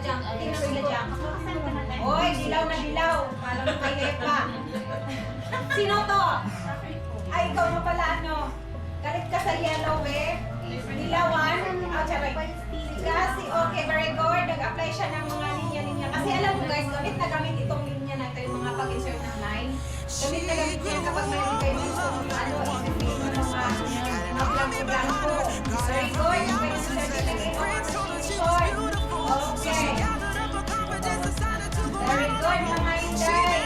junk. Tingnan sila junk. Hoy, dilaw na dilaw. Parang kay Hepa. Sino to? Ay, ikaw na pala, ano? Galit ka sa yellow, eh? Dilawan? Ah, charay. Kasi, okay, very good. Nag-apply siya ng mga linya-linya. Kasi alam mo guys, gamit na gamit itong linya na ito, yung mga pag-insert ng line. Gamit na gamit yan kapag mayroon kayo gusto ng ano, i-define mo ng mga blanco-blanco. Very good. Yung pag-insert ilagay mo ang short. Okay. Very good, mga Inday.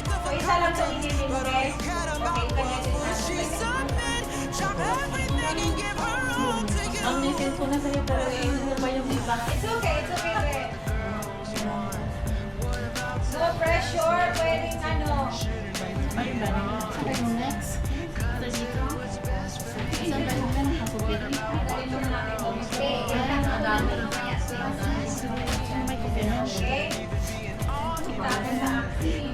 So, isa lang sa linya mo, guys. Okay, kanya din Ang nisin ko na sa'yo, pero ano ba yung iba? It's okay, babe. No pressure, pwedeng ano. Ayun ba naman? Saan tayo next? Ito dito? Saan tayo naman? Ako dito? Dali mo natin ito. Okay, Ang dami. May kipin na. okay. Tagan na acting.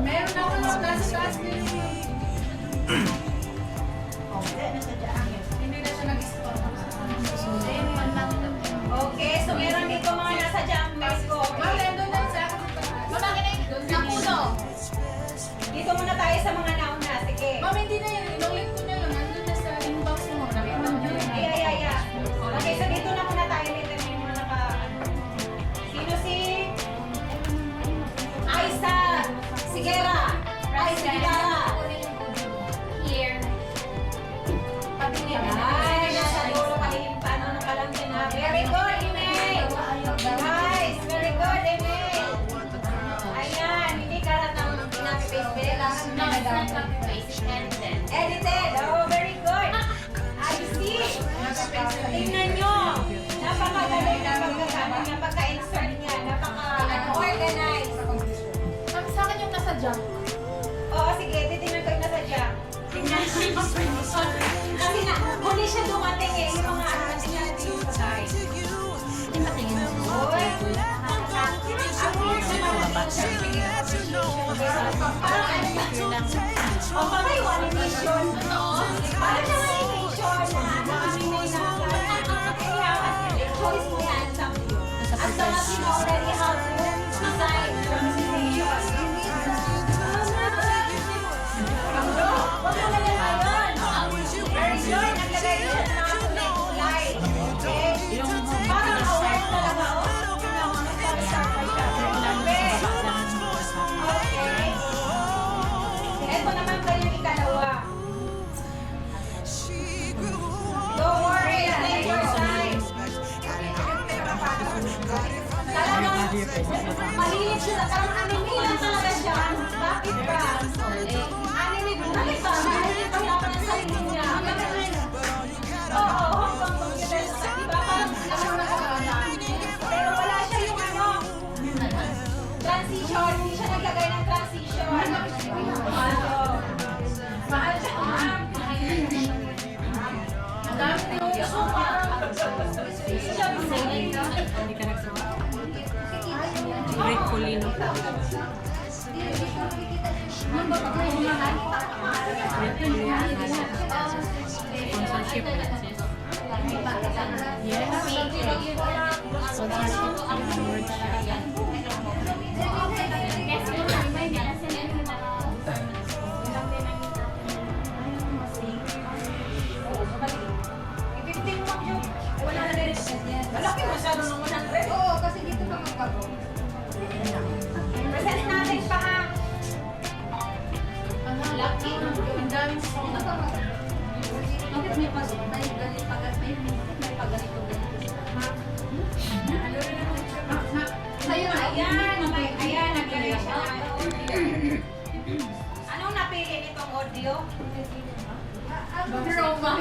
Meron ako lang nasa taas din. Hindi na siya nag-stop. Okay, so meron dito mga nasa jump maze ko. Ma'am, nandun lang sa akin. Napuno. Dito muna tayo sa mga nauna. Sige. Ma'am, hindi na yun. Inulit ko na lang. Nandun na sa inbox mo. Nakita mo na yun. Ay. Okay, so dito na muna tayo. Dito na yung mga naka... Sino si... Aiza Sigera. Aiza Sigera. Here. Patingin na. Ay, nasa dulo kalihim pa. Ano ka lang din ha. Very good, Email. Nice. Very good, Email. Ayan, hindi karat ang pinapipaste. Kailangan No, it's not copy-paste. Edited. edited. Oh, very good. I see. Tingnan nyo. Napakagaling na pagkakano niya, pagka-insert niya. Napaka-organized. Ma'am, sa akin yung nasa junk. Oo, sige. Titingnan ko yung nasa jam. Tingnan kasi na, huli siya dumating eh. Yung mga ano, tingnan natin yung pagkain. Hindi matingin mo. Uy, ang weird naman na parang ano ba? O baka yung animation. Parang yung animation na anime na kailangan choice mo yan. As long as you already have design from animation. Huwag mo na lang ngayon. Very good. Naglagay niya ng mga kulay-kulay. Okay? Parang aware talaga. Okay. Ito naman kayo yung ikalawa. Don't worry, take your time. Talagang mahilig siya. Parang anime lang talaga siya. Bakit ba? Anime, bakit ba? Mahilig pa siya ng sarili niya. Oo, Hong Kong computer. Diba? Parang pero wala siya yung ano, transition. Hindi siya naglagay ng transition. Mahal siya. Ang dami ng uso. Hindi ka nagsawa. Gratefully, no? Sponsorship. Yes. Sponsorship. I-15 mo lang yun. Wala na rin. Malaki masyado ng 100. Oo, kasi dito lang ang gabo. Present natin pa ha. Lucky. Ang dami mo. Bakit may pasok? May galit pag may pagalito. Sa'yo na. Ayan, naglagay siya. Anong napili nitong audio? Broma.